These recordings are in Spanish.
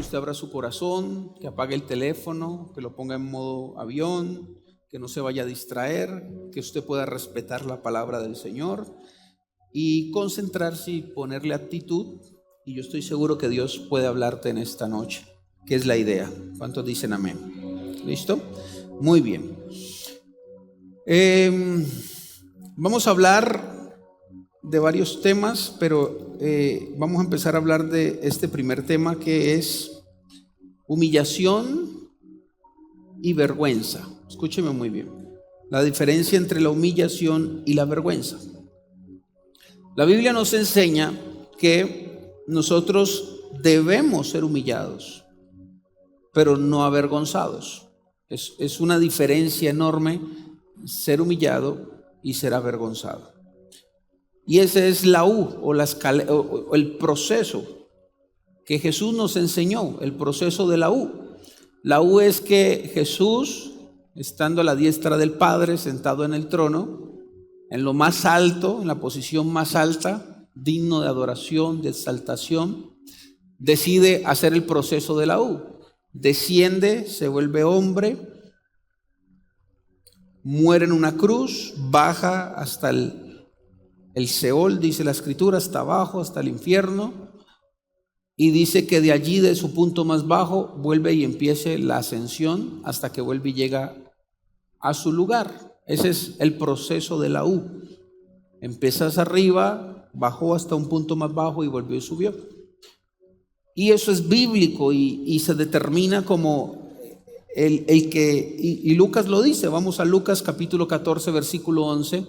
usted abra su corazón, que apague el teléfono, que lo ponga en modo avión, que no se vaya a distraer, que usted pueda respetar la palabra del Señor y concentrarse y ponerle actitud. Y yo estoy seguro que Dios puede hablarte en esta noche, que es la idea. ¿Cuántos dicen amén? ¿Listo? Muy bien. Vamos a hablar de varios temas, pero vamos a empezar a hablar de este primer tema, que es humillación y vergüenza. Escúcheme muy bien. La diferencia entre la humillación y la vergüenza. La Biblia nos enseña que nosotros debemos ser humillados, pero no avergonzados. Es una diferencia enorme ser humillado y ser avergonzado. Y ese es la U o el proceso que Jesús nos enseñó, el proceso de la U. La U es que Jesús, estando a la diestra del Padre, sentado en el trono, en lo más alto, en la posición más alta, digno de adoración, de exaltación, decide hacer el proceso de la U. Desciende, se vuelve hombre, muere en una cruz, baja hasta el Seol, dice la Escritura, hasta abajo, hasta el infierno, y dice que de allí, de su punto más bajo, vuelve y empiece la ascensión hasta que vuelve y llega a su lugar. Ese es el proceso de la U. Empiezas arriba, bajó hasta un punto más bajo y volvió y subió. Y eso es bíblico y se determina como el que, y Lucas lo dice. Vamos a Lucas capítulo 14, versículo 11.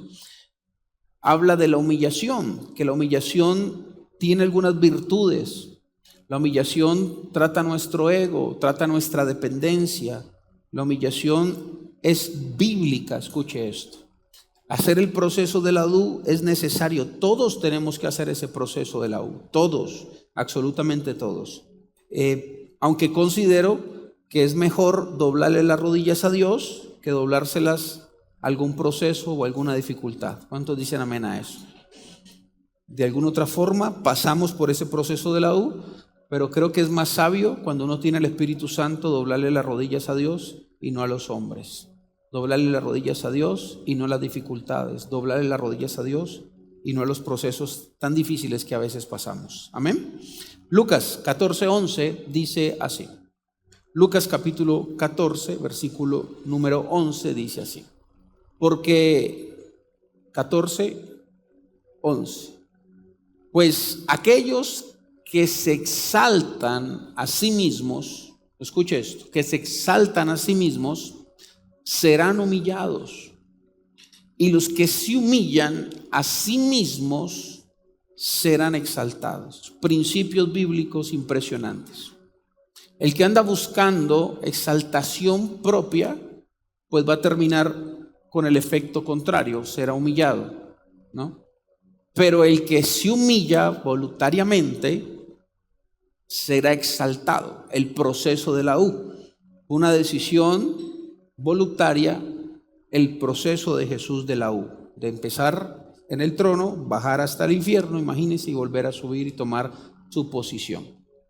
Habla de la humillación, que la humillación tiene algunas virtudes. La humillación trata nuestro ego, trata nuestra dependencia. La humillación es bíblica, escuche esto. Hacer el proceso de la U es necesario. Todos tenemos que hacer ese proceso de la U. Todos, absolutamente todos. Aunque considero que es mejor doblarle las rodillas a Dios que doblárselas a algún proceso o alguna dificultad. ¿Cuántos dicen amén a eso? De alguna otra forma pasamos por ese proceso de la U, pero creo que es más sabio cuando uno tiene el Espíritu Santo doblarle las rodillas a Dios y no a los hombres. Doblarle las rodillas a Dios y no a las dificultades. Doblarle las rodillas a Dios y no a los procesos tan difíciles que a veces pasamos. Amén. Lucas 14:11 dice así. Lucas capítulo 14, versículo número 11 dice así. Porque 14:11. Pues aquellos que se exaltan a sí mismos, escuche esto, que se exaltan a sí mismos, serán humillados, y los que se humillan a sí mismos serán exaltados. Principios bíblicos impresionantes. El que anda buscando exaltación propia, pues va a terminar con el efecto contrario, será humillado, ¿no? Pero el que se humilla voluntariamente será exaltado. El proceso de la U, una decisión voluntaria, el proceso de Jesús de la U, de empezar en el trono, bajar hasta el infierno, imagínense, y volver a subir y tomar su posición.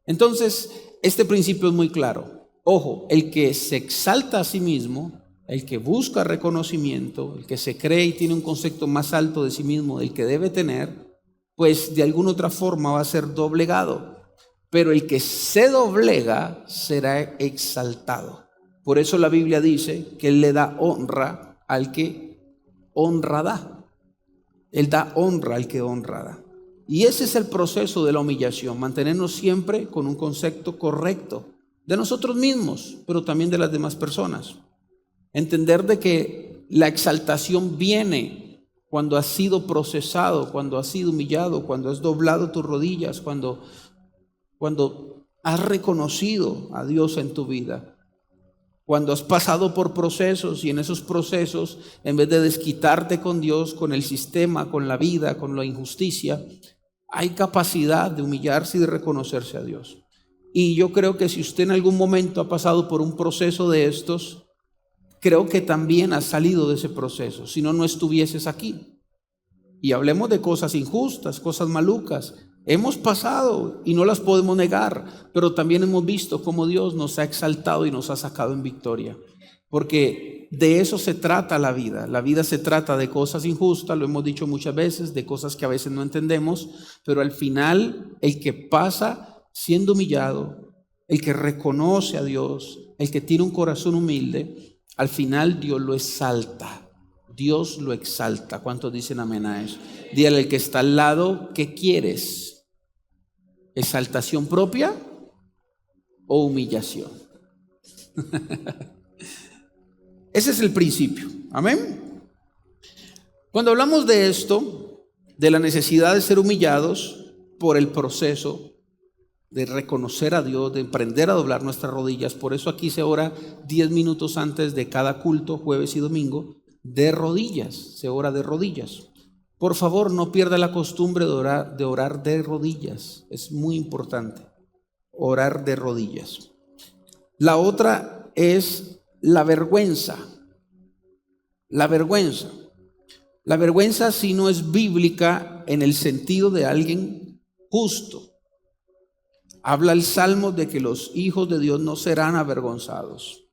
Entonces, este principio es muy claro. Ojo, el que se exalta a sí mismo, el que busca reconocimiento, el que se cree y tiene un concepto más alto de sí mismo del que debe tener, pues de alguna otra forma va a ser doblegado. Pero el que se doblega será exaltado. Por eso la Biblia dice que Él le da honra al que honra da. Él da honra al que honra da. Y ese es el proceso de la humillación, mantenernos siempre con un concepto correcto de nosotros mismos, pero también de las demás personas. Entender de que la exaltación viene cuando has sido procesado, cuando has sido humillado, cuando has doblado tus rodillas, cuando has reconocido a Dios en tu vida. Cuando has pasado por procesos y en esos procesos, en vez de desquitarte con Dios, con el sistema, con la vida, con la injusticia, hay capacidad de humillarse y de reconocerse a Dios. Y yo creo que si usted en algún momento ha pasado por un proceso de estos, creo que también has salido de ese proceso, si no, no estuvieses aquí. Y hablemos de cosas injustas, cosas malucas, Hemos pasado y no las podemos negar, pero también hemos visto cómo Dios nos ha exaltado y nos ha sacado en victoria. Porque de eso se trata la vida. La vida se trata de cosas injustas, lo hemos dicho muchas veces, de cosas que a veces no entendemos, pero al final el que pasa siendo humillado, el que reconoce a Dios, el que tiene un corazón humilde, al final Dios lo exalta. Dios lo exalta. ¿Cuántos dicen amén a eso? Dígale al que está al lado, ¿qué quieres? ¿Exaltación propia o humillación? Ese es el principio. Amén. Cuando hablamos de esto, de la necesidad de ser humillados por el proceso de reconocer a Dios, de aprender a doblar nuestras rodillas, por eso aquí se ora 10 minutos antes de cada culto, jueves y domingo, de rodillas, se ora de rodillas. Por favor, no pierda la costumbre de orar de rodillas. Es muy importante orar de rodillas. La otra es la vergüenza. La vergüenza. La vergüenza sí no es bíblica en el sentido de alguien justo. Habla el Salmo de que los hijos de Dios no serán avergonzados.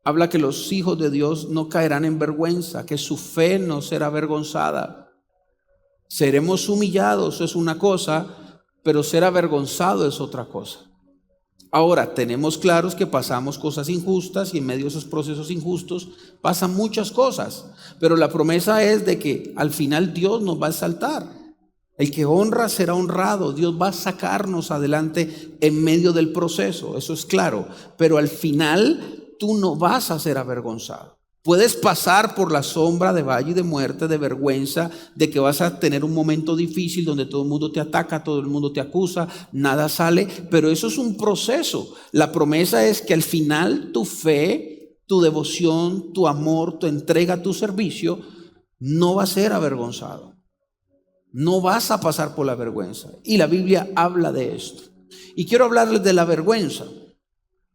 Habla que los hijos de Dios no caerán en vergüenza, que su fe no será avergonzada. Seremos humillados, es una cosa, pero ser avergonzado es otra cosa. Ahora, tenemos claros que pasamos cosas injustas y en medio de esos procesos injustos pasan muchas cosas, pero la promesa es de que al final Dios nos va a exaltar. El que honra será honrado. Dios va a sacarnos adelante en medio del proceso, eso es claro, pero al final tú no vas a ser avergonzado. Puedes pasar por la sombra de valle y de muerte, de vergüenza, de que vas a tener un momento difícil donde todo el mundo te ataca, todo el mundo te acusa, nada sale, pero eso es un proceso. La promesa es que al final tu fe, tu devoción, tu amor, tu entrega, tu servicio, no va a ser avergonzado. No vas a pasar por la vergüenza. Y la Biblia habla de esto. Y quiero hablarles de la vergüenza,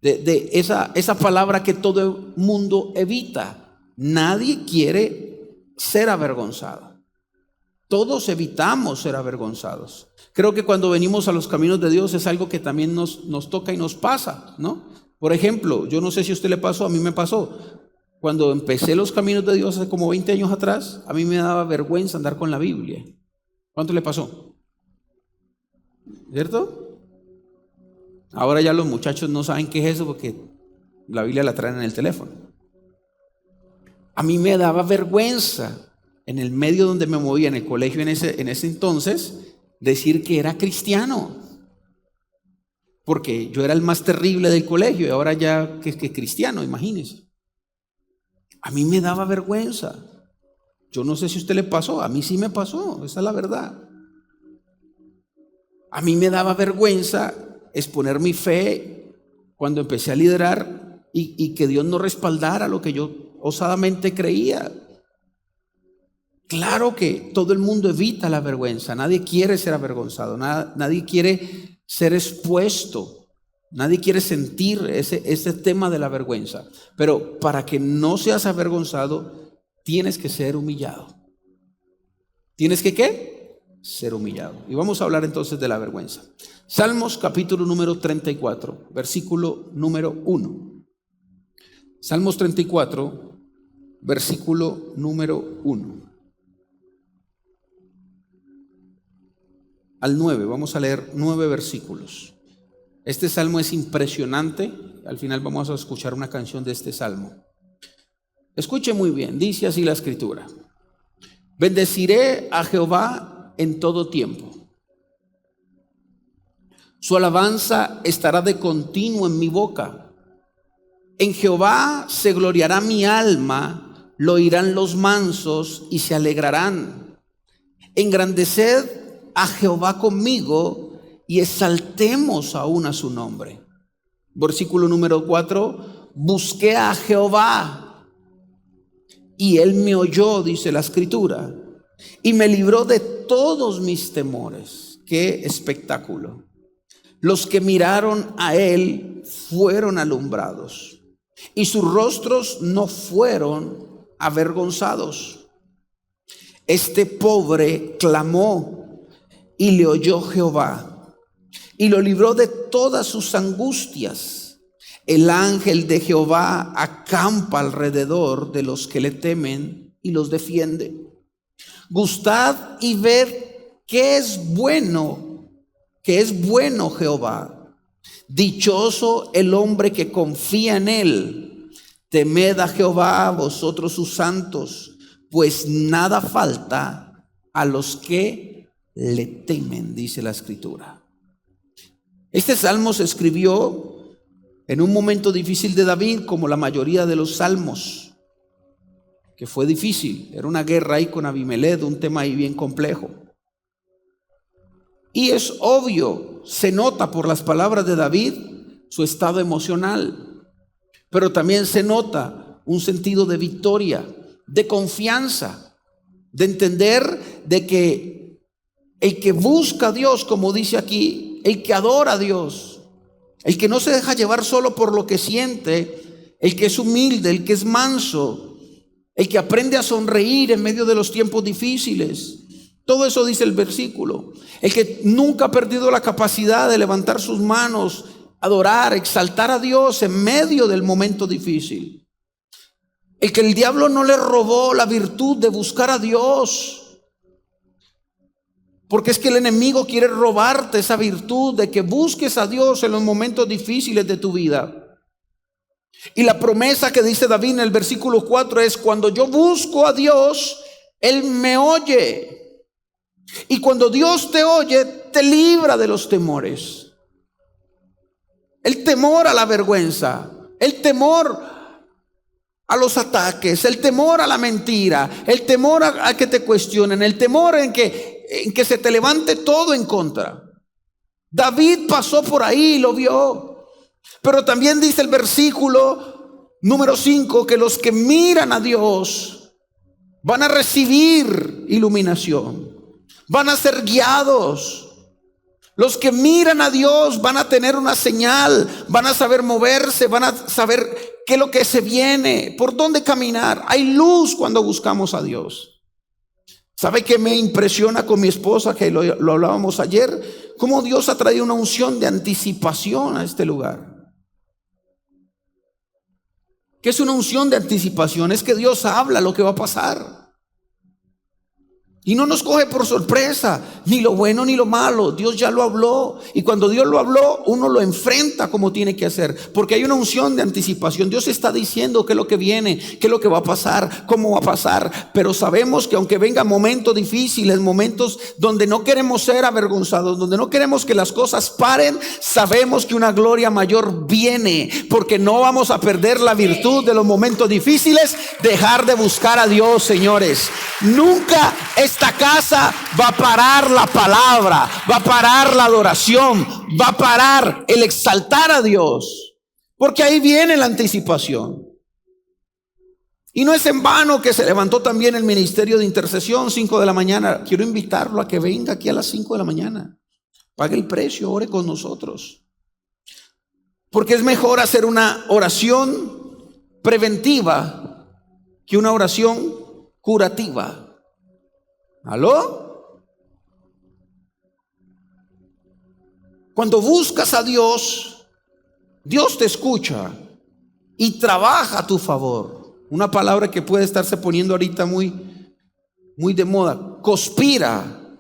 de esa palabra que todo el mundo evita. Nadie quiere ser avergonzado. Todos evitamos ser avergonzados. Creo que cuando venimos a los caminos de Dios es algo que también nos toca y nos pasa, ¿no? Por ejemplo, yo no sé si a usted le pasó, a mí me pasó. Cuando empecé los caminos de Dios hace como 20 años atrás, a mí me daba vergüenza andar con la Biblia. ¿Cuánto le pasó? ¿Cierto? Ahora ya los muchachos no saben qué es eso porque la Biblia la traen en el teléfono. A mí me daba vergüenza en el medio donde me movía, en el colegio en ese entonces, decir que era cristiano. Porque yo era el más terrible del colegio y ahora ya que cristiano, imagínense. A mí me daba vergüenza. Yo no sé si a usted le pasó, a mí sí me pasó, esa es la verdad. A mí me daba vergüenza exponer mi fe cuando empecé a liderar y que Dios no respaldara lo que yo osadamente creía. Claro que todo el mundo evita la vergüenza, nadie quiere ser avergonzado, nadie quiere ser expuesto, nadie quiere sentir ese tema de la vergüenza. Pero para que no seas avergonzado, tienes que ser humillado. ¿Tienes que qué? Ser humillado. Y vamos a hablar entonces de la vergüenza. Salmos capítulo número 34, versículo número 1. Salmos 34, versículo número 1 al 9. Vamos a leer 9 versículos. Este salmo es impresionante. Al final vamos a escuchar una canción de este salmo. Escuche muy bien, dice así la escritura: bendeciré a Jehová en todo tiempo. Su alabanza estará de continuo en mi boca. En Jehová se gloriará mi alma, lo oirán los mansos y se alegrarán. Engrandeced a Jehová conmigo y exaltemos aún a su nombre. Versículo número 4: busqué a Jehová y él me oyó, dice la escritura, y me libró de todos mis temores. Qué espectáculo. Los que miraron a él fueron alumbrados y sus rostros no fueron avergonzados. Este pobre clamó y le oyó Jehová y lo libró de todas sus angustias. El ángel de Jehová acampa alrededor de los que le temen y los defiende. Gustad y ved que es bueno Jehová. Dichoso el hombre que confía en él. Temed a Jehová, vosotros sus santos, pues nada falta a los que le temen, dice la Escritura. Este salmo se escribió en un momento difícil de David, como la mayoría de los salmos, que fue difícil. Era una guerra ahí con Abimelech, un tema ahí bien complejo. Y es obvio, se nota por las palabras de David su estado emocional, pero también se nota un sentido de victoria, de confianza, de entender de que el que busca a Dios, como dice aquí, el que adora a Dios, el que no se deja llevar solo por lo que siente, el que es humilde, el que es manso, el que aprende a sonreír en medio de los tiempos difíciles. Todo eso dice el versículo. El que nunca ha perdido la capacidad de levantar sus manos, adorar, exaltar a Dios en medio del momento difícil. El que el diablo no le robó la virtud de buscar a Dios. Porque es que el enemigo quiere robarte esa virtud de que busques a Dios en los momentos difíciles de tu vida. Y la promesa que dice David en el versículo 4 es: cuando yo busco a Dios, Él me oye. Y cuando Dios te oye, te libra de los temores. El temor a la vergüenza, el temor a los ataques, el temor a la mentira, el temor a que te cuestionen, el temor en que se te levante todo en contra. David pasó por ahí y lo vio. Pero también dice el versículo número 5 que los que miran a Dios van a recibir iluminación, van a ser guiados. Los que miran a Dios van a tener una señal, van a saber moverse, van a saber qué es lo que se viene, por dónde caminar. Hay luz cuando buscamos a Dios. ¿Sabe qué me impresiona con mi esposa? Que lo hablábamos ayer, cómo Dios ha traído una unción de anticipación a este lugar. ¿Qué es una unción de anticipación? Es que Dios habla lo que va a pasar. Y no nos coge por sorpresa, ni lo bueno ni lo malo. Dios ya lo habló. Y cuando Dios lo habló, uno lo enfrenta como tiene que hacer. Porque hay una unción de anticipación. Dios está diciendo qué es lo que viene, qué es lo que va a pasar, cómo va a pasar. Pero sabemos que aunque vengan momentos difíciles, momentos donde no queremos ser avergonzados, donde no queremos que las cosas paren, sabemos que una gloria mayor viene. Porque no vamos a perder la virtud de los momentos difíciles, dejar de buscar a Dios, señores. Nunca esta casa va a parar la palabra, va a parar la adoración, va a parar el exaltar a Dios, porque ahí viene la anticipación. Y no es en vano que se levantó también el ministerio de intercesión, 5 de la mañana. Quiero invitarlo a que venga aquí a las 5 de la mañana, pague el precio, ore con nosotros, porque es mejor hacer una oración preventiva que una oración curativa. ¿Aló? Cuando buscas a Dios, Dios te escucha y trabaja a tu favor. Una palabra que puede estarse poniendo ahorita muy de moda: conspira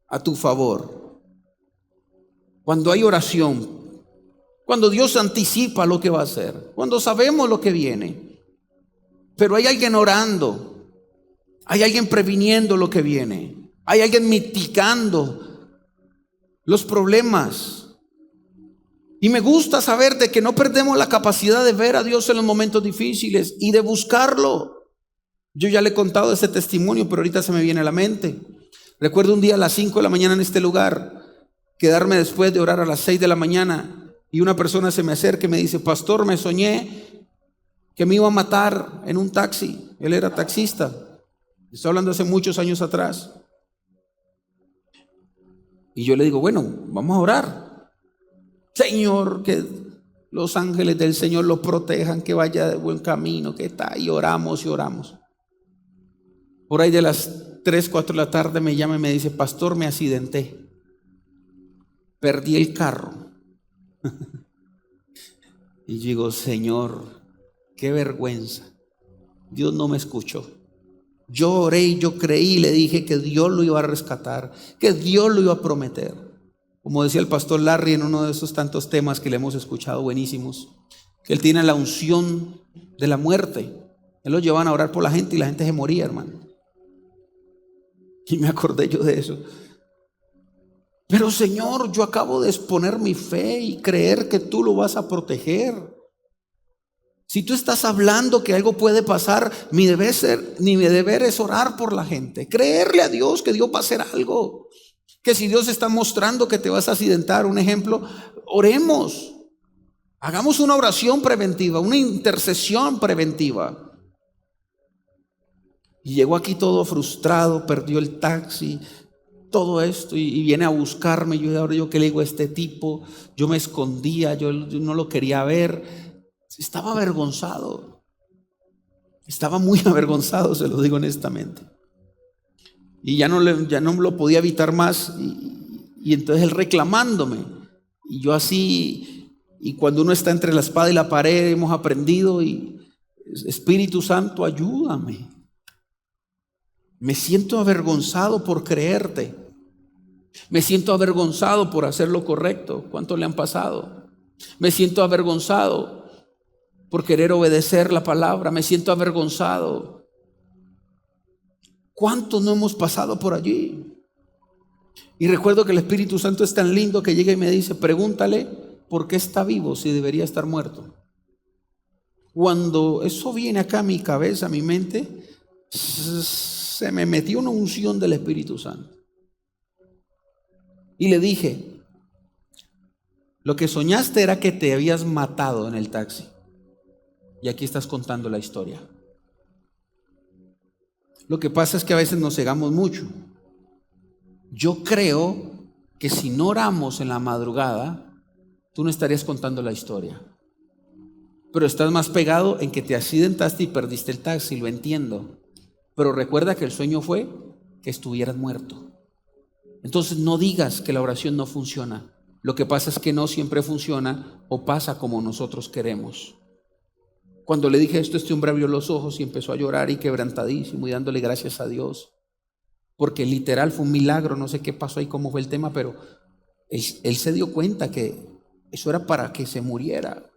a tu favor. Cuando hay oración, cuando Dios anticipa lo que va a hacer, cuando sabemos lo que viene, pero hay alguien orando, hay alguien previniendo lo que viene, hay alguien mitigando los problemas. Y me gusta saber de que no perdemos la capacidad de ver a Dios en los momentos difíciles y de buscarlo. Yo ya le he contado ese testimonio, pero ahorita se me viene a la mente. Recuerdo un día a las 5 de la mañana en este lugar, quedarme después de orar a las 6 de la mañana, y una persona se me acerca y me dice: pastor, me soñé que me iba a matar en un taxi. Él era taxista. Estoy hablando hace muchos años atrás. Y yo le digo: bueno, vamos a orar. Señor, que los ángeles del Señor lo protejan, que vaya de buen camino, que está. Y oramos y oramos. Por ahí de las 3, 4 de la tarde me llama y me dice: pastor, me accidenté, perdí el carro. Y yo digo: Señor, qué vergüenza, Dios no me escuchó. Yo oré y yo creí y le dije que Dios lo iba a rescatar, que Dios lo iba a prometer. Como decía el pastor Larry en uno de esos tantos temas que le hemos escuchado buenísimos, que él tiene la unción de la muerte. Él lo llevaban a orar por la gente y la gente se moría, hermano. Y me acordé yo de eso. Pero Señor, yo acabo de exponer mi fe y creer que tú lo vas a proteger. Si tú estás hablando que algo puede pasar, mi deber es orar por la gente, creerle a Dios que Dios va a hacer algo. Que si Dios está mostrando que te vas a accidentar, un ejemplo, oremos. Hagamos una oración preventiva, una intercesión preventiva. Y llegó aquí todo frustrado, perdió el taxi, todo esto, y viene a buscarme. Yo qué le digo a este tipo, yo me escondía, yo no lo quería ver. Estaba avergonzado, estaba muy avergonzado, se lo digo honestamente. Y ya no lo podía evitar más, y entonces él reclamándome, y yo así. Y cuando uno está entre la espada y la pared, hemos aprendido, y Espíritu Santo, ayúdame. Me siento avergonzado por creerte, me siento avergonzado por hacer lo correcto. ¿Cuántos le han pasado? Me siento avergonzado por querer obedecer la palabra, me siento avergonzado. ¿Cuántos no hemos pasado por allí? Y recuerdo que el Espíritu Santo es tan lindo que llega y me dice: pregúntale por qué está vivo si debería estar muerto. Cuando eso viene acá a mi cabeza, a mi mente, se me metió una unción del Espíritu Santo. Y le dije: lo que soñaste era que te habías matado en el taxi. Y aquí estás contando la historia. Lo que pasa es que a veces nos cegamos mucho. Yo creo que si no oramos en la madrugada, tú no estarías contando la historia. Pero estás más pegado en que te accidentaste y perdiste el taxi, lo entiendo. Pero recuerda que el sueño fue que estuvieras muerto. Entonces no digas que la oración no funciona. Lo que pasa es que no siempre funciona o pasa como nosotros queremos. Cuando le dije esto, este hombre abrió los ojos y empezó a llorar y quebrantadísimo y dándole gracias a Dios. Porque literal fue un milagro, no sé qué pasó ahí, cómo fue el tema, pero él se dio cuenta que eso era para que se muriera.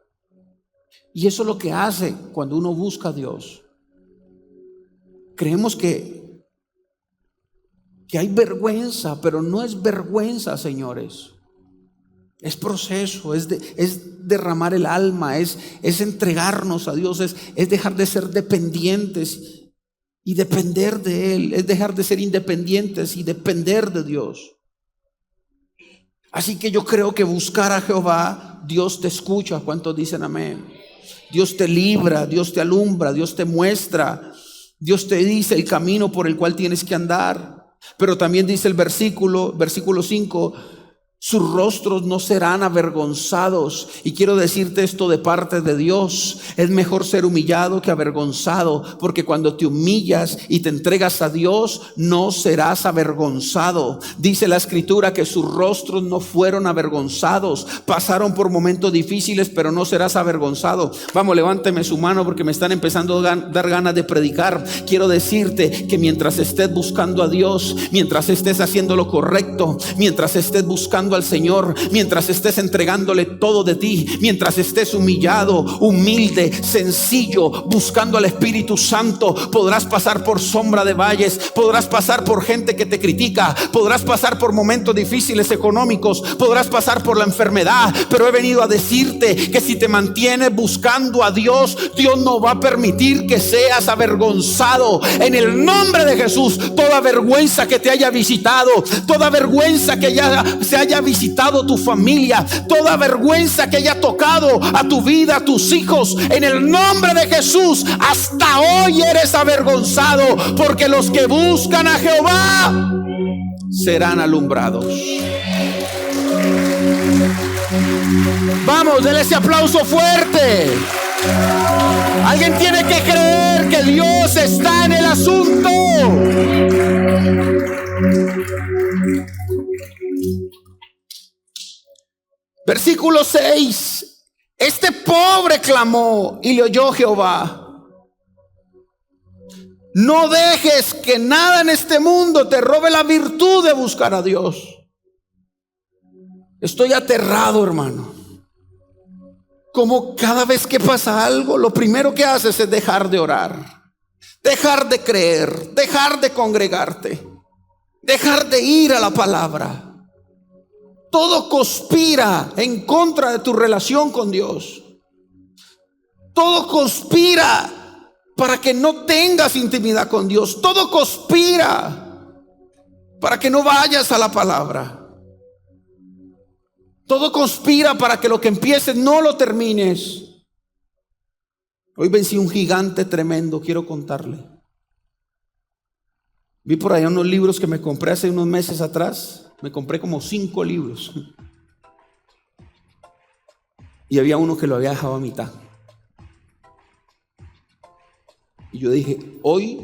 Y eso es lo que hace cuando uno busca a Dios. Creemos que hay vergüenza, pero no es vergüenza, señores. Es proceso, es derramar el alma, es entregarnos a Dios, es dejar de ser dependientes y depender de Él, es dejar de ser independientes y depender de Dios. Así que yo creo que buscar a Jehová, Dios te escucha. ¿Cuántos dicen amén? Dios te libra, Dios te alumbra, Dios te muestra, Dios te dice el camino por el cual tienes que andar. Pero también dice el versículo 5: sus rostros no serán avergonzados. Y quiero decirte esto de parte de Dios: es mejor ser humillado que avergonzado, porque cuando te humillas y te entregas a Dios, no serás avergonzado. Dice la Escritura que sus rostros no fueron avergonzados. Pasaron por momentos difíciles, pero no serás avergonzado. Vamos, levánteme su mano porque me están empezando a dar ganas de predicar. Quiero decirte que mientras estés buscando a Dios, mientras estés haciendo lo correcto, mientras estés buscando al Señor, mientras estés entregándole todo de ti, mientras estés humillado, humilde, sencillo, buscando al Espíritu Santo, podrás pasar por sombra de valles, podrás pasar por gente que te critica, podrás pasar por momentos difíciles económicos, podrás pasar por la enfermedad, pero he venido a decirte que si te mantienes buscando a Dios, Dios no va a permitir que seas avergonzado. En el nombre de Jesús, toda vergüenza que te haya visitado, toda vergüenza que ya se haya visitado tu familia, toda vergüenza que haya tocado a tu vida, a tus hijos, en el nombre de Jesús, hasta hoy eres avergonzado, porque los que buscan a Jehová serán alumbrados. Vamos, denle ese aplauso fuerte. Alguien tiene que creer que Dios está en el asunto. Versículo 6. Este pobre clamó y le oyó Jehová. No dejes que nada en este mundo te robe la virtud de buscar a Dios. Estoy aterrado, hermano. Como cada vez que pasa algo, lo primero que haces es dejar de orar, dejar de creer, dejar de congregarte, dejar de ir a la palabra. Todo conspira en contra de tu relación con Dios. Todo conspira para que no tengas intimidad con Dios. Todo conspira para que no vayas a la palabra. Todo conspira para que lo que empieces no lo termines. Hoy vencí un gigante tremendo, quiero contarle. Vi por allá unos libros que me compré hace unos meses atrás. Me compré como 5 libros. Y había uno que lo había dejado a mitad. Y yo dije, hoy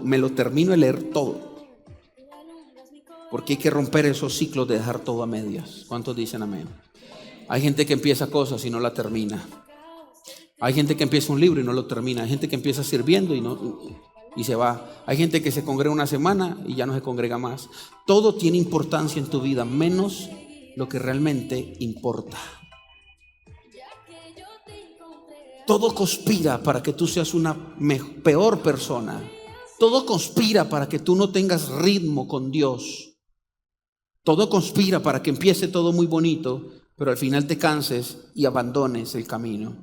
me lo termino de leer todo. Porque hay que romper esos ciclos de dejar todo a medias. ¿Cuántos dicen amén? Hay gente que empieza cosas y no la termina. Hay gente que empieza un libro y no lo termina. Hay gente que empieza sirviendo y se va. Hay gente que se congrega una semana y ya no se congrega más. Todo tiene importancia en tu vida, menos lo que realmente importa. Todo conspira para que tú seas una peor persona. Todo conspira para que tú no tengas ritmo con Dios. Todo conspira para que empiece todo muy bonito, pero al final te canses y abandones el camino.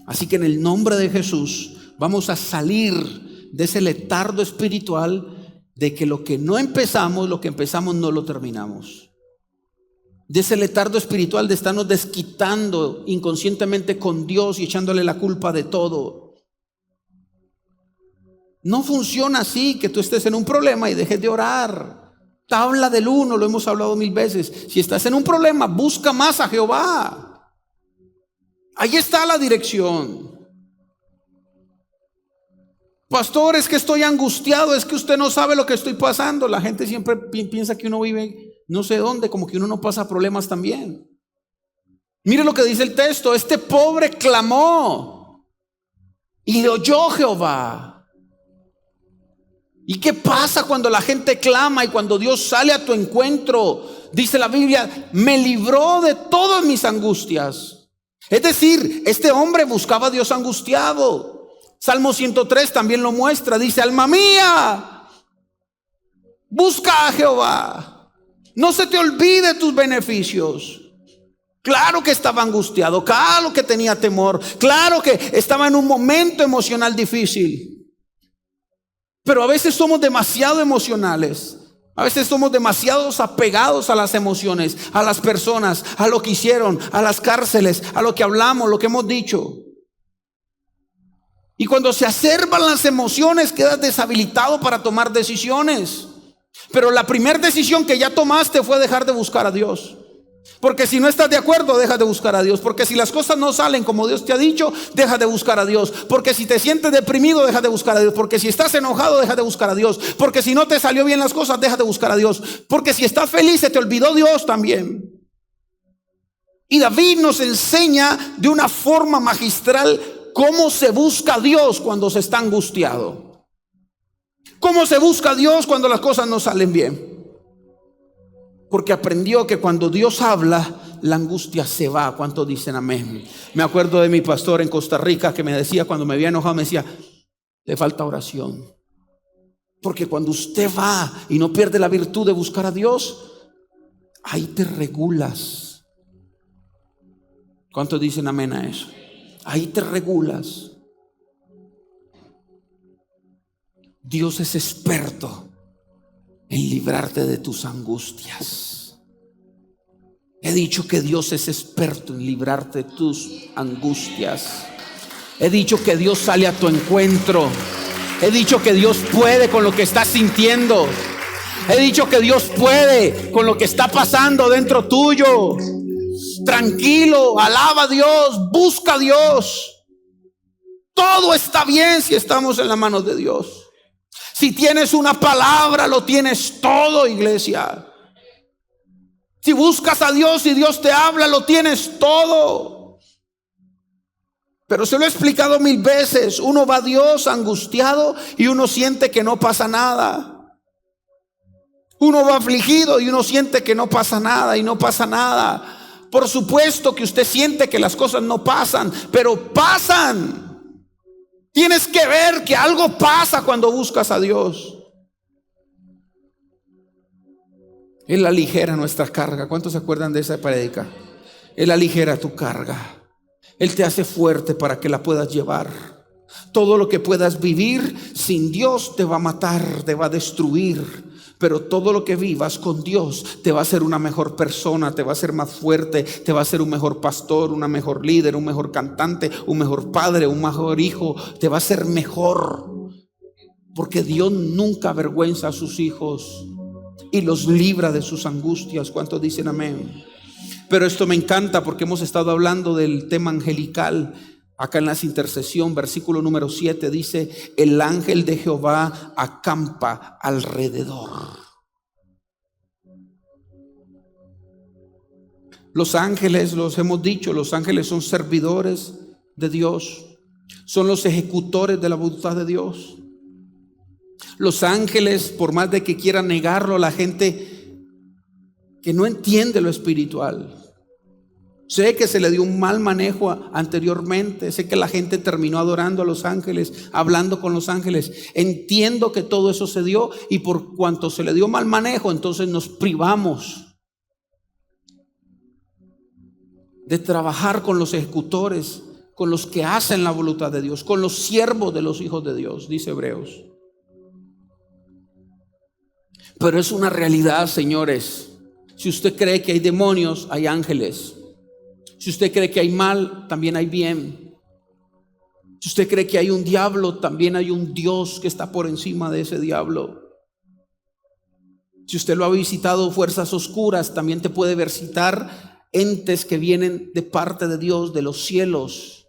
Así que en el nombre de Jesús vamos a salir de ese letargo espiritual de que lo que no empezamos, lo que empezamos no lo terminamos. De ese letargo espiritual de estarnos desquitando inconscientemente con Dios y echándole la culpa de todo. No funciona así, que tú estés en un problema y dejes de orar. Tabla del 1, lo hemos hablado 1000 veces. Si estás en un problema, busca más a Jehová. Ahí está la dirección. Pastor, es que estoy angustiado, es que usted no sabe lo que estoy pasando. La gente siempre piensa que uno vive no sé dónde, como que uno no pasa problemas también. Mire lo que dice el texto. Este pobre clamó y le oyó Jehová. ¿Y qué pasa cuando la gente clama y cuando Dios sale a tu encuentro? Dice la Biblia, me libró de todas mis angustias. Es decir, este hombre buscaba a Dios angustiado. Salmo 103 también lo muestra. Dice, alma mía, busca a Jehová. No se te olvide tus beneficios. Claro que estaba angustiado, claro que tenía temor, claro que estaba en un momento emocional difícil. Pero a veces somos demasiado emocionales. A veces somos demasiado apegados a las emociones, a las personas, a lo que hicieron, a las cárceles, a lo que hablamos, lo que hemos dicho. Y cuando se acerban las emociones, quedas deshabilitado para tomar decisiones. Pero la primera decisión que ya tomaste fue dejar de buscar a Dios. Porque si no estás de acuerdo, deja de buscar a Dios. Porque si las cosas no salen como Dios te ha dicho, deja de buscar a Dios. Porque si te sientes deprimido, deja de buscar a Dios. Porque si estás enojado, deja de buscar a Dios. Porque si no te salió bien las cosas, deja de buscar a Dios. Porque si estás feliz, se te olvidó Dios también. Y David nos enseña de una forma magistral cómo se busca a Dios cuando se está angustiado. ¿Cómo se busca a Dios cuando las cosas no salen bien? Porque aprendió que cuando Dios habla, la angustia se va. ¿Cuántos dicen amén? Me acuerdo de mi pastor en Costa Rica que me decía, cuando me había enojado, me decía, le falta oración. Porque cuando usted va y no pierde la virtud de buscar a Dios, ahí te regulas. ¿Cuántos dicen amén a eso? Ahí te regulas. Dios es experto en librarte de tus angustias. He dicho que Dios es experto en librarte de tus angustias. He dicho que Dios sale a tu encuentro. He dicho que Dios puede con lo que estás sintiendo. He dicho que Dios puede con lo que está pasando dentro tuyo. tranquilo, alaba a Dios, busca a Dios. Todo está bien si estamos en las manos de Dios. Si tienes una palabra, lo tienes todo, iglesia. Si buscas a Dios y Dios te habla, lo tienes todo. Pero se lo he explicado 1000 veces. Uno va a Dios angustiado y uno siente que no pasa nada. Uno va afligido y uno siente que no pasa nada y no pasa nada. Por supuesto que usted siente que las cosas no pasan, pero pasan. Tienes que ver que algo pasa cuando buscas a Dios. Él aligera nuestra carga. ¿Cuántos se acuerdan de esa prédica? Él aligera tu carga. Él te hace fuerte para que la puedas llevar. Todo lo que puedas vivir sin Dios te va a matar, te va a destruir. Pero todo lo que vivas con Dios te va a hacer una mejor persona, te va a hacer más fuerte, te va a hacer un mejor pastor, una mejor líder, un mejor cantante, un mejor padre, un mejor hijo. Te va a hacer mejor. Porque Dios nunca avergüenza a sus hijos y los libra de sus angustias. ¿Cuántos dicen amén? Pero esto me encanta porque hemos estado hablando del tema angelical. Acá en la intercesión, versículo número 7 dice: el ángel de Jehová acampa alrededor. Los ángeles, los hemos dicho, los ángeles son servidores de Dios, son los ejecutores de la voluntad de Dios. Los ángeles, por más de que quieran negarlo, la gente que no entiende lo espiritual. Sé que se le dio un mal manejo anteriormente. Sé que la gente terminó adorando a los ángeles, hablando con los ángeles. Entiendo que todo eso se dio, y por cuanto se le dio mal manejo, entonces nos privamos de trabajar con los ejecutores, con los que hacen la voluntad de Dios, con los siervos de los hijos de Dios, dice Hebreos. Pero es una realidad, señores. Si usted cree que hay demonios, hay ángeles. Si usted cree que hay mal, también hay bien. Si usted cree que hay un diablo, también hay un Dios que está por encima de ese diablo. Si usted lo ha visitado fuerzas oscuras, también te puede visitar entes que vienen de parte de Dios, de los cielos.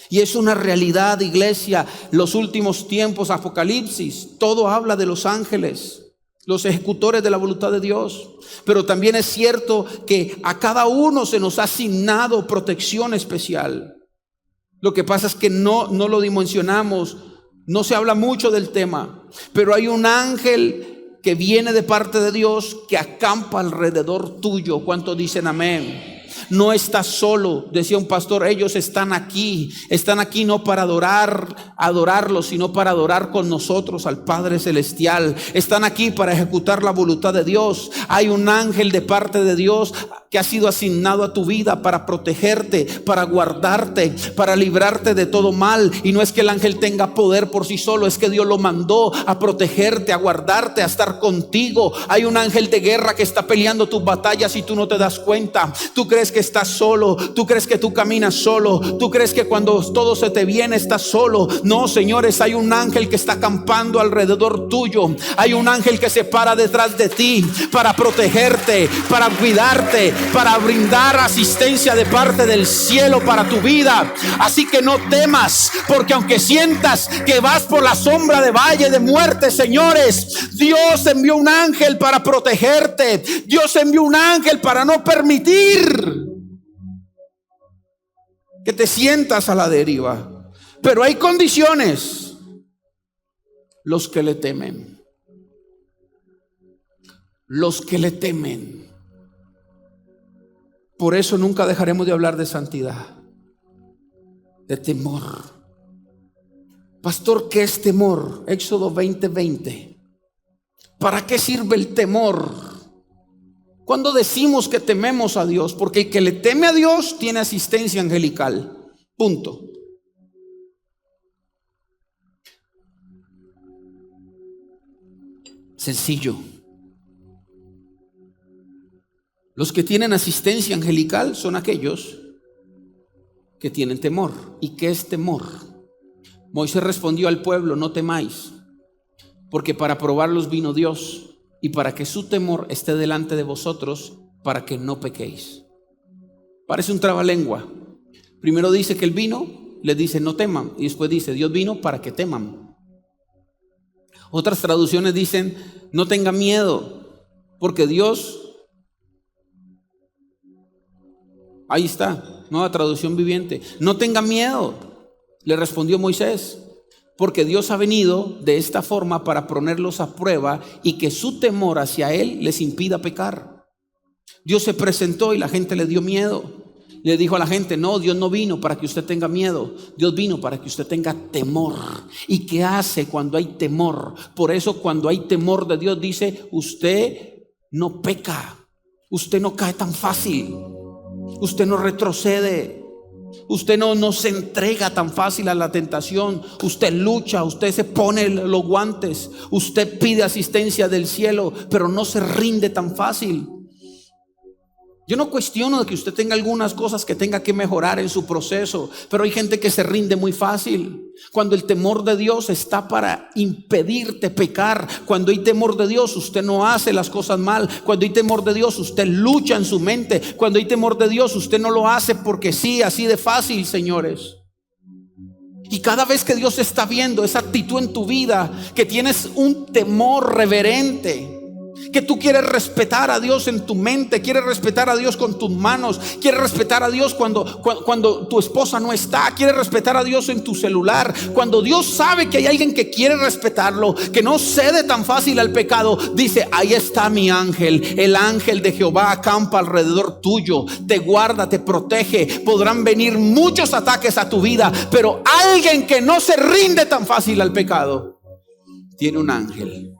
Y es una realidad, iglesia. Los últimos tiempos, Apocalipsis, todo habla de los ángeles, los ejecutores de la voluntad de Dios. Pero también es cierto que a cada uno se nos ha asignado protección especial. Lo que pasa es que no lo dimensionamos, no se habla mucho del tema. Pero hay un ángel que viene de parte de Dios que acampa alrededor tuyo. ¿Cuántos dicen amén? No estás solo, decía un pastor. Ellos están aquí no para adorarlo, sino para adorar con nosotros al Padre Celestial. Están aquí para ejecutar la voluntad de Dios. Hay un ángel de parte de Dios que ha sido asignado a tu vida para protegerte, para guardarte, para librarte de todo mal. Y no es que el ángel tenga poder por sí solo, es que Dios lo mandó a protegerte, a guardarte, a estar contigo. Hay un ángel de guerra que está peleando tus batallas y tú no te das cuenta. Tú crees que estás solo, tú crees que tú caminas solo, tú crees que cuando todo se te viene estás solo. No, señores, hay un ángel que está acampando alrededor tuyo. Hay un ángel que se para detrás de ti para protegerte, para cuidarte, para brindar asistencia de parte del cielo para tu vida. Así que no temas, porque aunque sientas que vas por la sombra de valle de muerte, señores, Dios envió un ángel para protegerte. Dios envió un ángel para no permitir que te sientas a la deriva. Pero hay condiciones. Los que le temen. Los que le temen. Por eso nunca dejaremos de hablar de santidad, de temor. Pastor, ¿qué es temor? Éxodo 20:20. ¿Para qué sirve el temor? Cuando decimos que tememos a Dios, porque el que le teme a Dios tiene asistencia angelical. Punto. Sencillo. Los que tienen asistencia angelical son aquellos que tienen temor. ¿Y qué es temor? Moisés respondió al pueblo: no temáis, porque para probarlos vino Dios, y para que su temor esté delante de vosotros, para que no pequéis. Parece un trabalengua. Primero dice que Él vino, les dice no teman, y después dice Dios vino para que teman. Otras traducciones dicen no tengan miedo, porque Dios, ahí está, nueva traducción viviente, no tengan miedo, le respondió Moisés, porque Dios ha venido de esta forma para ponerlos a prueba y que su temor hacia Él les impida pecar. Dios se presentó y la gente le dio miedo. Le dijo a la gente, no, Dios no vino para que usted tenga miedo. Dios vino para que usted tenga temor. ¿Y qué hace cuando hay temor? Por eso cuando hay temor de Dios dice, usted no peca. Usted no cae tan fácil. Usted no retrocede. Usted no se entrega tan fácil a la tentación. Usted lucha, usted se pone los guantes. Usted pide asistencia del cielo, pero no se rinde tan fácil. Yo no cuestiono de que usted tenga algunas cosas que tenga que mejorar en su proceso, pero hay gente que se rinde muy fácil. Cuando el temor de Dios está para impedirte pecar, cuando hay temor de Dios usted no hace las cosas mal, cuando hay temor de Dios usted lucha en su mente, cuando hay temor de Dios usted no lo hace porque sí, así de fácil, señores. Y cada vez que Dios está viendo esa actitud en tu vida, que tienes un temor reverente, que tú quieres respetar a Dios en tu mente, quieres respetar a Dios con tus manos, quieres respetar a Dios cuando tu esposa no está, quieres respetar a Dios en tu celular, cuando Dios sabe que hay alguien que quiere respetarlo, que no cede tan fácil al pecado, dice, ahí está mi ángel, el ángel de Jehová acampa alrededor tuyo, te guarda, te protege. Podrán venir muchos ataques a tu vida, pero alguien que no se rinde tan fácil al pecado tiene un ángel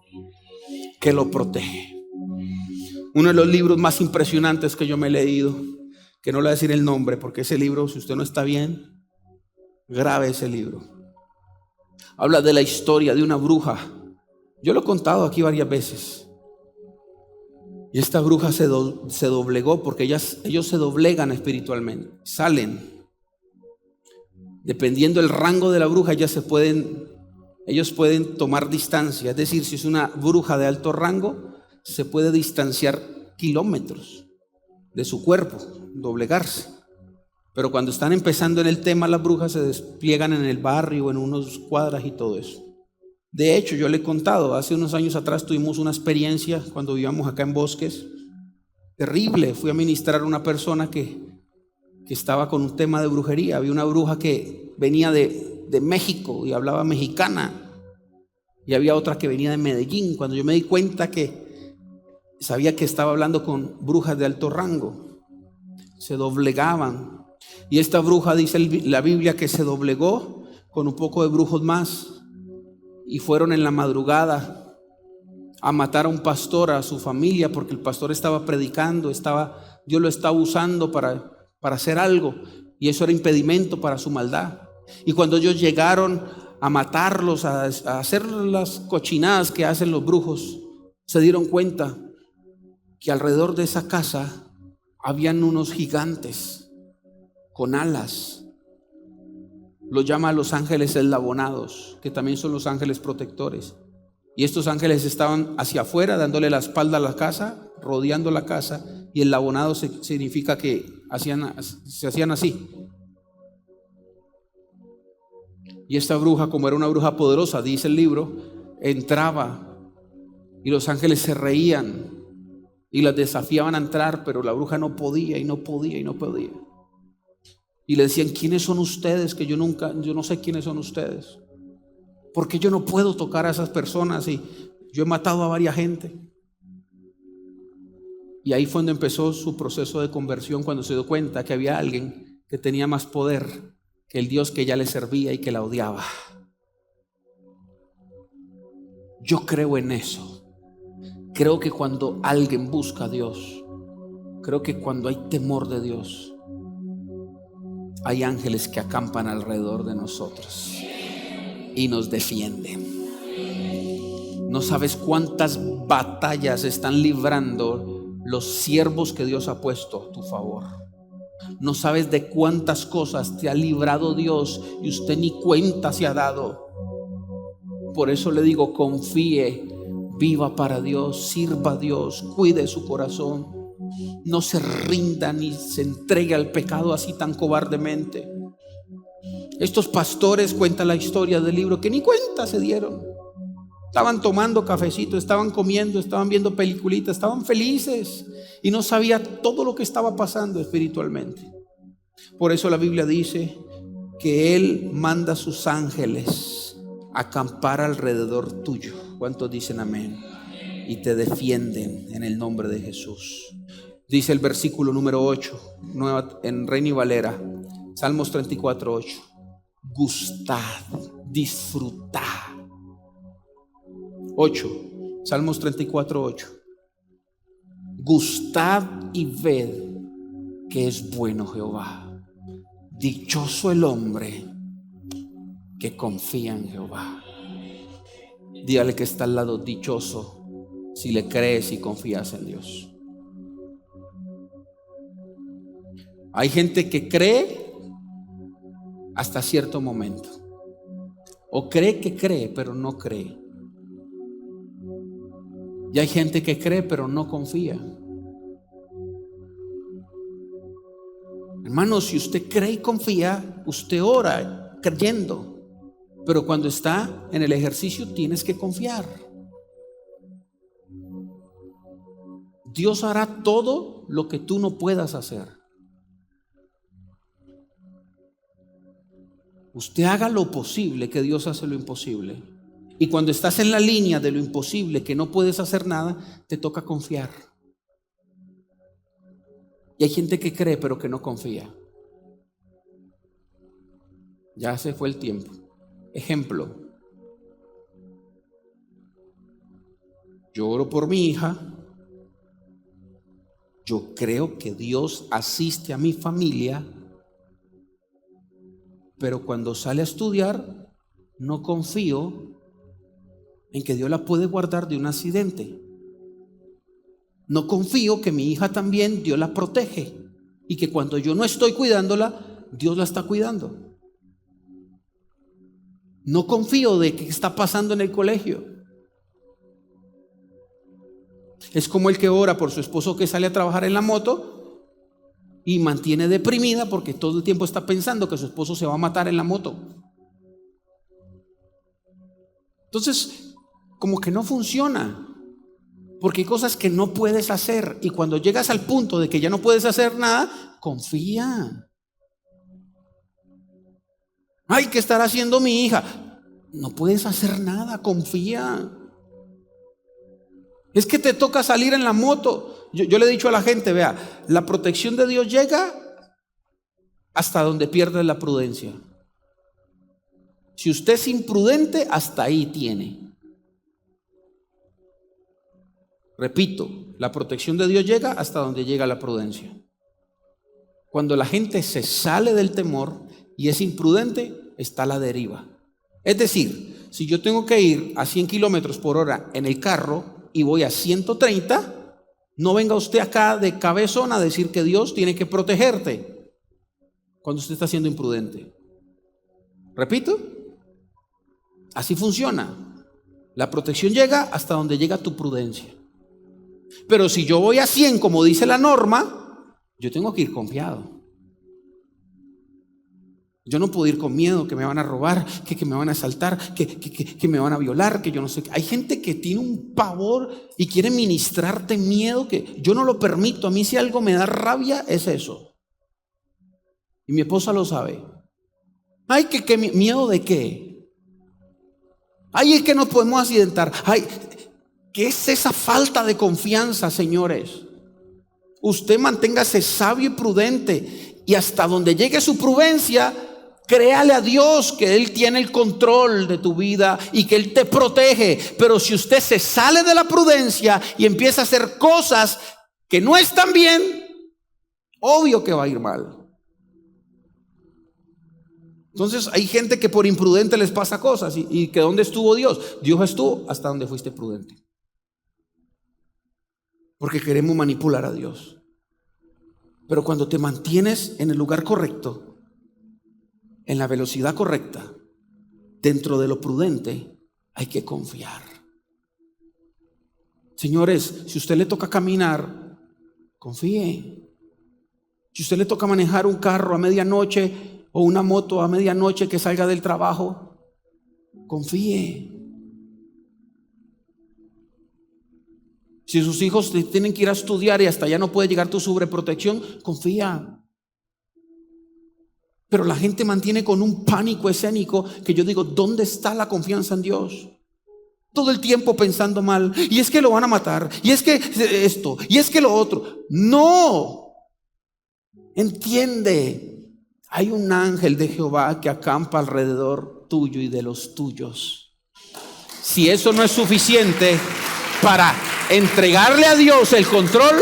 que lo protege. Uno de los libros más impresionantes que yo me he leído, que no le voy a decir el nombre porque ese libro, si usted no está bien, grabe ese libro. Habla de la historia de una bruja. Yo lo he contado aquí varias veces. Y esta bruja se doblegó porque ellos se doblegan espiritualmente, salen. Dependiendo del rango de la bruja, ellos pueden tomar distancia. Es decir, si es una bruja de alto rango, se puede distanciar kilómetros de su cuerpo, doblegarse. Pero cuando están empezando en el tema, las brujas se despliegan en el barrio, en unas cuadras y todo eso. De hecho, yo le he contado, hace unos años atrás tuvimos una experiencia cuando vivíamos acá en Bosques, terrible. Fui a ministrar a una persona que estaba con un tema de brujería. Había una bruja que venía de México y hablaba mexicana, y había otra que venía de Medellín. Cuando yo me di cuenta que sabía que estaba hablando con brujas de alto rango, se doblegaban. Y esta bruja, dice la Biblia, que se doblegó con un poco de brujos más y fueron en la madrugada a matar a un pastor, a su familia, porque el pastor estaba predicando, Dios lo estaba usando para hacer algo, y eso era impedimento para su maldad. Y cuando ellos llegaron a matarlos, a hacer las cochinadas que hacen los brujos, se dieron cuenta que alrededor de esa casa habían unos gigantes con alas. Los llama a los ángeles eslabonados, que también son los ángeles protectores. Y estos ángeles estaban hacia afuera, dándole la espalda a la casa, rodeando la casa, y eslabonado significa que se hacían así. Y esta bruja, como era una bruja poderosa, dice el libro, entraba y los ángeles se reían y las desafiaban a entrar, pero la bruja no podía y no podía y no podía. Y le decían, ¿quiénes son ustedes? Que yo no sé quiénes son ustedes. Porque yo no puedo tocar a esas personas y yo he matado a varias gente. Y ahí fue donde empezó su proceso de conversión, cuando se dio cuenta que había alguien que tenía más poder que el Dios que ella le servía y que la odiaba. Yo creo en eso. Creo que cuando alguien busca a Dios, creo que cuando hay temor de Dios, hay ángeles que acampan alrededor de nosotros y nos defienden. No sabes cuántas batallas están librando los siervos que Dios ha puesto a tu favor. No sabes de cuántas cosas te ha librado Dios y usted ni cuenta se ha dado. Por eso le digo, confíe, viva para Dios, sirva a Dios, cuide su corazón. no se rinda ni se entregue al pecado así tan cobardemente. Estos pastores, cuenta la historia del libro, que ni cuenta se dieron. Estaban tomando cafecito, estaban comiendo, estaban viendo peliculitas, estaban felices y no sabía todo lo que estaba pasando espiritualmente. Por eso la Biblia dice que Él manda a sus ángeles a acampar alrededor tuyo. ¿Cuántos dicen amén? Y te defienden en el nombre de Jesús. Dice el versículo número 8, en Reina y Valera, Salmos 34, 8. Gustad, disfrutad. 8, Salmos 34, 8. Gustad y ved que es bueno Jehová. Dichoso el hombre que confía en Jehová. Dígale que está al lado, dichoso si le crees y confías en Dios. Hay gente que cree hasta cierto momento, o cree que cree pero no cree. Y hay gente que cree pero no confía. Hermano, si usted cree y confía, usted ora creyendo, pero cuando está en el ejercicio tienes que confiar. Dios hará todo lo que tú no puedas hacer. Usted haga lo posible, que Dios hace lo imposible. Y cuando estás en la línea de lo imposible, que no puedes hacer nada, te toca confiar. Y hay gente que cree pero que no confía. Ya se fue el tiempo. Ejemplo. Yo oro por mi hija. Yo creo que Dios asiste a mi familia. Pero cuando sale a estudiar, no confío en que Dios la puede guardar de un accidente. No confío que mi hija también Dios la protege y que cuando yo no estoy cuidándola, Dios la está cuidando. No confío de qué está pasando en el colegio. Es como el que ora por su esposo que sale a trabajar en la moto y mantiene deprimida porque todo el tiempo está pensando que su esposo se va a matar en la moto. Entonces, como que no funciona, porque hay cosas que no puedes hacer, y cuando llegas al punto de que ya no puedes hacer nada, confía. Ay, ¿qué estará haciendo mi hija? No puedes hacer nada, confía. Es que te toca salir en la moto. Yo le he dicho a la gente, vea, la protección de Dios llega hasta donde pierdes la prudencia. Si usted es imprudente, hasta ahí tiene. Repito, la protección de Dios llega hasta donde llega la prudencia. Cuando la gente se sale del temor y es imprudente, está a la deriva. Es decir, si yo tengo que ir a 100 kilómetros por hora en el carro y voy a 130, no venga usted acá de cabezón a decir que Dios tiene que protegerte cuando usted está siendo imprudente. Repito, así funciona. La protección llega hasta donde llega tu prudencia. Pero si yo voy a 100 como dice la norma, yo tengo que ir confiado. Yo no puedo ir con miedo que me van a robar, que me van a asaltar, que me van a violar, que yo no sé. Hay gente que tiene un pavor y quiere ministrarte miedo que yo no lo permito. A mí si algo me da rabia es eso. Y mi esposa lo sabe. Ay, que miedo de qué. Ay, es que nos podemos accidentar. Ay, ¿qué es esa falta de confianza, señores? Usted manténgase sabio y prudente, y hasta donde llegue su prudencia, créale a Dios que Él tiene el control de tu vida y que Él te protege. Pero si usted se sale de la prudencia y empieza a hacer cosas que no están bien, obvio que va a ir mal. Entonces hay gente que por imprudente les pasa cosas, y que ¿dónde estuvo Dios? Dios estuvo hasta donde fuiste prudente. Porque queremos manipular a Dios. Pero cuando te mantienes en el lugar correcto, en la velocidad correcta, dentro de lo prudente, hay que confiar. Señores, si a usted le toca caminar Confíe. Si a usted le toca manejar un carro a medianoche o una moto a medianoche que salga del trabajo, confíe. Si sus hijos tienen que ir a estudiar y hasta allá no puede llegar tu sobreprotección, confía. Pero la gente mantiene con un pánico escénico que yo digo, ¿dónde está la confianza en Dios? Todo el tiempo pensando mal, y es que lo van a matar, y es que esto, y es que lo otro. No, entiende, hay un ángel de Jehová que acampa alrededor tuyo y de los tuyos. Si eso no es suficiente para entregarle a Dios el control,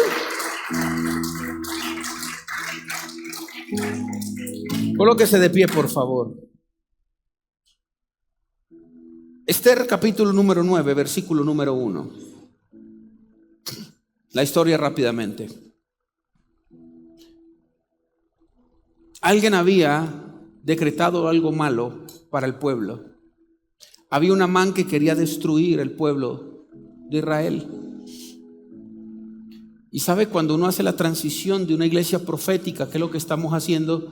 colóquese de pie, por favor. Esther capítulo número 9, versículo número 1. La historia rápidamente. Alguien había decretado algo malo para el pueblo. Había un Amán que quería destruir el pueblo de Israel. Y sabe, cuando uno hace la transición de una iglesia profética, que es lo que estamos haciendo,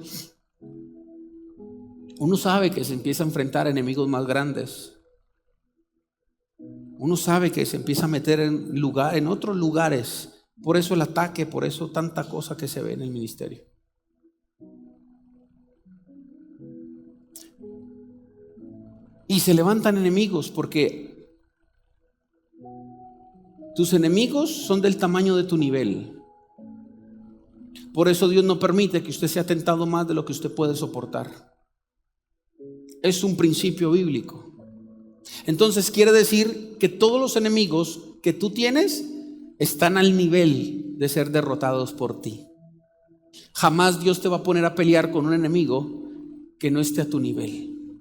uno sabe que se empieza a enfrentar a enemigos más grandes. Uno sabe que se empieza a meter en otros lugares. Por eso el ataque, por eso tanta cosa que se ve en el ministerio. Y se levantan enemigos porque tus enemigos son del tamaño de tu nivel. Por eso Dios no permite que usted sea tentado más de lo que usted puede soportar. Es un principio bíblico. Entonces quiere decir que todos los enemigos que tú tienes están al nivel de ser derrotados por ti. Jamás Dios te va a poner a pelear con un enemigo que no esté a tu nivel.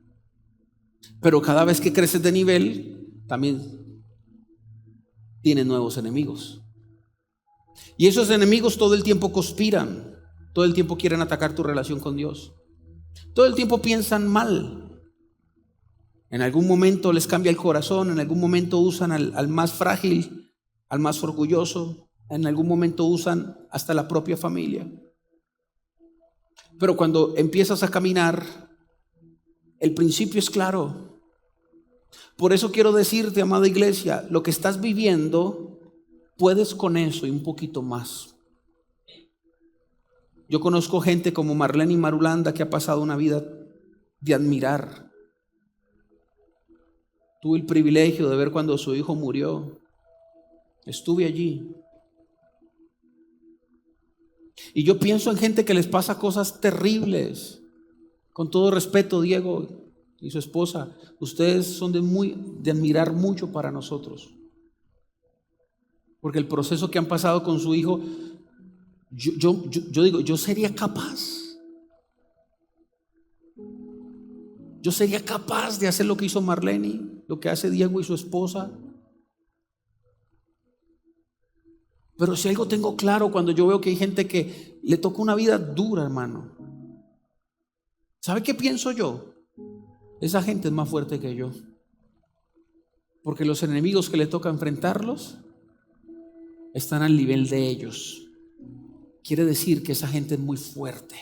Pero cada vez que creces de nivel, también tienes nuevos enemigos. Y esos enemigos todo el tiempo conspiran, todo el tiempo quieren atacar tu relación con Dios. Todo el tiempo piensan mal. En algún momento les cambia el corazón, en algún momento usan al más frágil, al más orgulloso, en algún momento usan hasta la propia familia. Pero cuando empiezas a caminar, el principio es claro. Por eso quiero decirte, amada iglesia, lo que estás viviendo, puedes con eso y un poquito más. Yo conozco gente como Marlene y Marulanda que ha pasado una vida de admirar. Tuve el privilegio de ver cuando su hijo murió. Estuve allí. Y yo pienso en gente que les pasa cosas terribles. Con todo respeto, Diego y su esposa, ustedes son de admirar mucho para nosotros. Porque el proceso que han pasado con su hijo, yo digo, yo sería capaz. Yo sería capaz de hacer lo que hizo Marlene, lo que hace Diego y su esposa. Pero si algo tengo claro cuando yo veo que hay gente que le toca una vida dura, hermano, ¿sabe qué pienso yo? Esa gente es más fuerte que yo. Porque los enemigos que le toca enfrentarlos están al nivel de ellos. Quiere decir que esa gente es muy fuerte.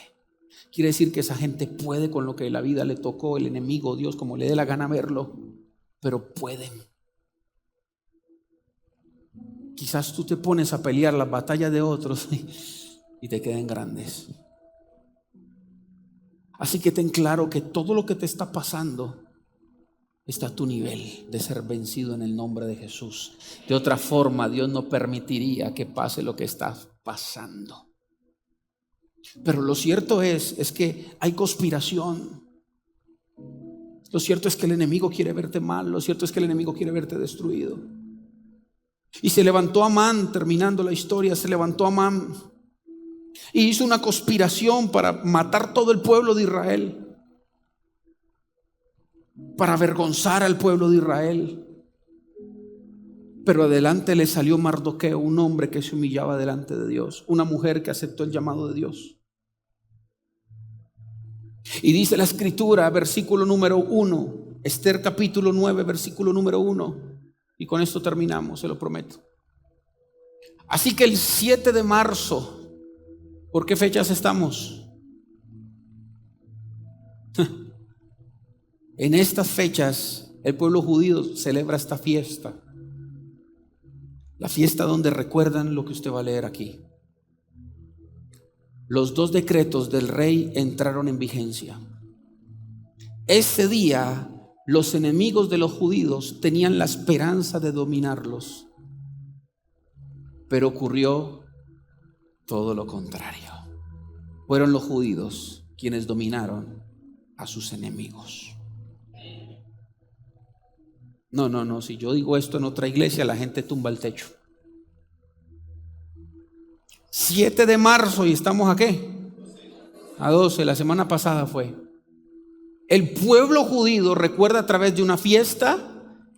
Quiere decir que esa gente puede con lo que la vida le tocó, el enemigo, Dios, como le dé la gana verlo, pero pueden. Quizás tú te pones a pelear las batallas de otros y te queden grandes. Así que ten claro que todo lo que te está pasando está a tu nivel de ser vencido en el nombre de Jesús. De otra forma, Dios no permitiría que pase lo que está pasando. Pero lo cierto es que hay conspiración. Lo cierto es que el enemigo quiere verte mal. Lo cierto es que el enemigo quiere verte destruido. Y se levantó Amán, terminando la historia, se levantó Amán y hizo una conspiración para matar todo el pueblo de Israel, para avergonzar al pueblo de Israel. Pero adelante le salió Mardoqueo, un hombre que se humillaba delante de Dios, una mujer que aceptó el llamado de Dios. Y dice la escritura, versículo número 1, Esther capítulo 9, versículo número 1, y con esto terminamos, se lo prometo. Así que el 7 de marzo, ¿por qué fechas estamos? En estas fechas el pueblo judío celebra esta fiesta. La fiesta donde recuerdan lo que usted va a leer aquí. Los 2 decretos del rey entraron en vigencia. Ese día los enemigos de los judíos tenían la esperanza de dominarlos, pero ocurrió todo lo contrario. Fueron los judíos quienes dominaron a sus enemigos. No, si yo digo esto en otra iglesia, la gente tumba el techo. 7 de marzo y estamos ¿a qué? A 12, la semana pasada fue. El pueblo judío recuerda a través de una fiesta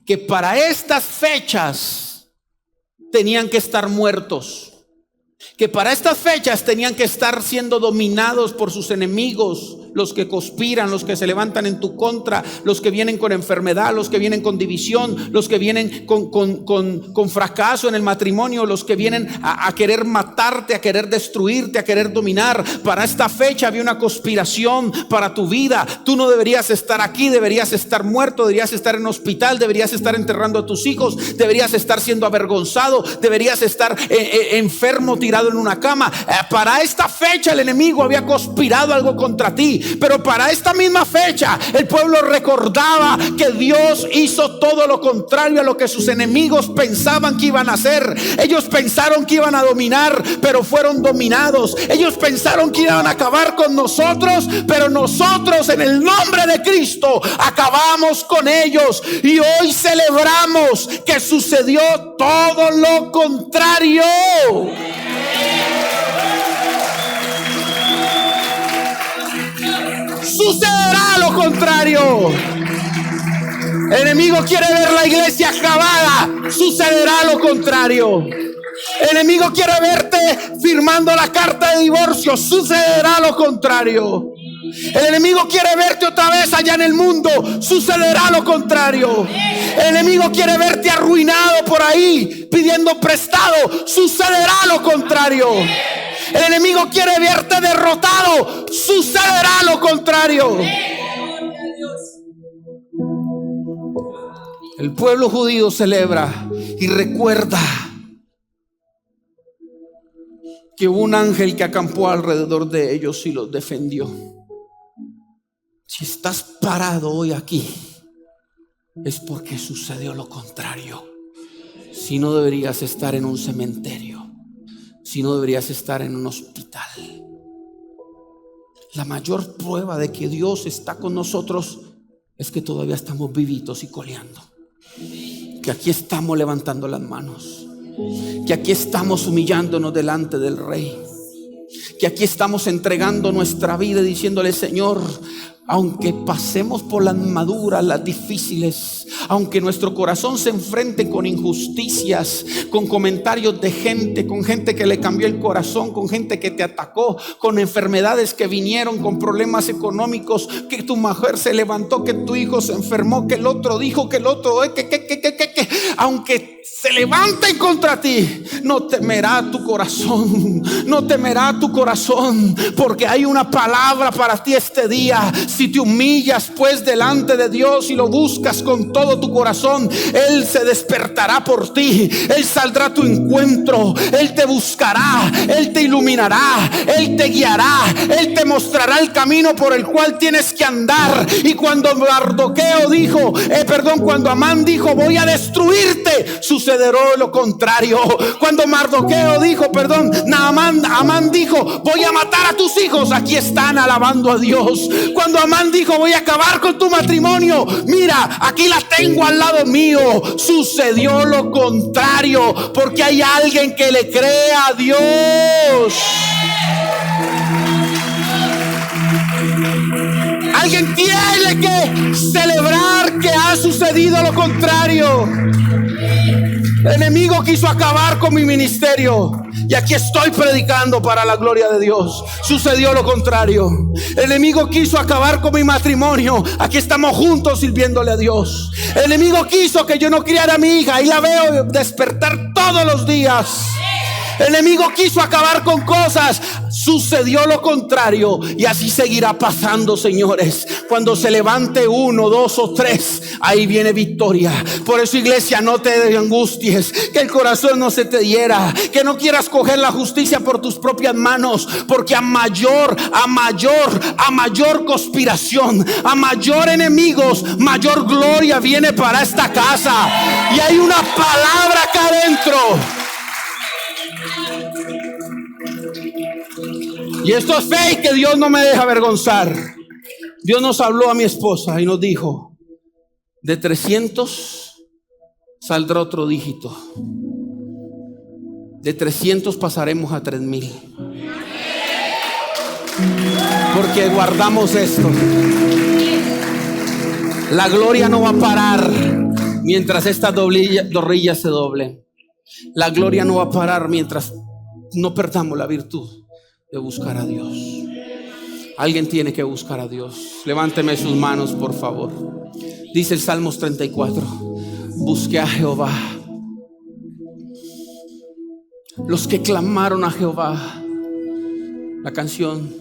que para estas fechas tenían que estar muertos, que para estas fechas tenían que estar siendo dominados por sus enemigos, los que conspiran, los que se levantan en tu contra, los que vienen con enfermedad, los que vienen con división, los que vienen con fracaso en el matrimonio, los que vienen a querer matarte, a querer destruirte, a querer dominar. Para esta fecha había una conspiración para tu vida. Tú no deberías estar aquí, deberías estar muerto, deberías estar en un hospital, deberías estar enterrando a tus hijos, deberías estar siendo avergonzado, deberías estar enfermo, tirado en una cama. Para esta fecha el enemigo había conspirado algo contra ti. Pero para esta misma fecha el pueblo recordaba que Dios hizo todo lo contrario a lo que sus enemigos pensaban que iban a hacer. Ellos pensaron que iban a dominar, pero fueron dominados. Ellos pensaron que iban a acabar con nosotros, pero nosotros en el nombre de Cristo acabamos con ellos. Y hoy celebramos que sucedió todo lo contrario. Sucederá lo contrario. El enemigo quiere ver la iglesia acabada. Sucederá lo contrario. El enemigo quiere verte firmando la carta de divorcio. Sucederá lo contrario. El enemigo quiere verte otra vez allá en el mundo. Sucederá lo contrario. El enemigo quiere verte arruinado por ahí pidiendo prestado. Sucederá lo contrario. El enemigo quiere verte derrotado. Sucederá lo contrario. El pueblo judío celebra y recuerda que hubo un ángel que acampó alrededor de ellos y los defendió. Si estás parado hoy aquí, es porque sucedió lo contrario. Si no, deberías estar en un cementerio. Si no, deberías estar en un hospital. La mayor prueba de que Dios está con nosotros es que todavía estamos vivitos y coleando. Que aquí estamos levantando las manos. Que aquí estamos humillándonos delante del Rey. Que aquí estamos entregando nuestra vida y diciéndole: Señor, aunque pasemos por las maduras, las difíciles, aunque nuestro corazón se enfrente con injusticias, con comentarios de gente, con gente que le cambió el corazón, con gente que te atacó, con enfermedades que vinieron, con problemas económicos, que tu mujer se levantó, que tu hijo se enfermó, que el otro dijo, que el otro, aunque se levanten contra ti, no temerá tu corazón, no temerá tu corazón, porque hay una palabra para ti este día. Si te humillas pues delante de Dios y lo buscas con todo tu corazón, Él se despertará por ti. Él saldrá a tu encuentro. Él te buscará, Él te iluminará, Él te guiará, Él te mostrará el camino por el cual tienes que andar. Y cuando cuando Amán dijo: voy a destruirte, sucederá lo contrario. Cuando Amán dijo: voy a matar a tus hijos, aquí están alabando a Dios. Cuando Amán dijo: voy a acabar con tu matrimonio, mira, aquí la tengo al lado mío. Sucedió lo contrario, porque hay alguien que le cree a Dios. Alguien tiene que celebrar que ha sucedido lo contrario. El enemigo quiso acabar con mi ministerio y aquí estoy predicando para la gloria de Dios. Sucedió lo contrario. El enemigo quiso acabar con mi matrimonio. Aquí estamos juntos sirviéndole a Dios. El enemigo quiso que yo no criara a mi hija y la veo despertar todos los días. El enemigo quiso acabar con cosas. Sucedió lo contrario. Y así seguirá pasando, señores. Cuando se levante 1, 2 o 3, ahí viene victoria. Por eso, iglesia, no te angusties, que el corazón no se te hiera, que no quieras coger la justicia por tus propias manos, porque a mayor conspiración, a mayor enemigos, mayor gloria viene para esta casa. Y hay una palabra acá adentro. Y esto es fe, y que Dios no me deja avergonzar. Dios nos habló a mi esposa y nos dijo: de 300 saldrá otro dígito. De 300 pasaremos a 3000. Porque guardamos esto. La gloria no va a parar mientras estas rodillas se doblen. La gloria no va a parar mientras no perdamos la virtud de buscar a Dios. Alguien tiene que buscar a Dios. Levánteme sus manos, por favor. Dice el Salmos 34: busqué a Jehová. Los que clamaron a Jehová, la canción,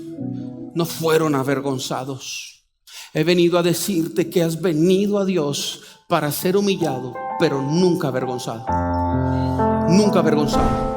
no fueron avergonzados. He venido a decirte que has venido a Dios para ser humillado, pero nunca avergonzado. Nunca avergonzado.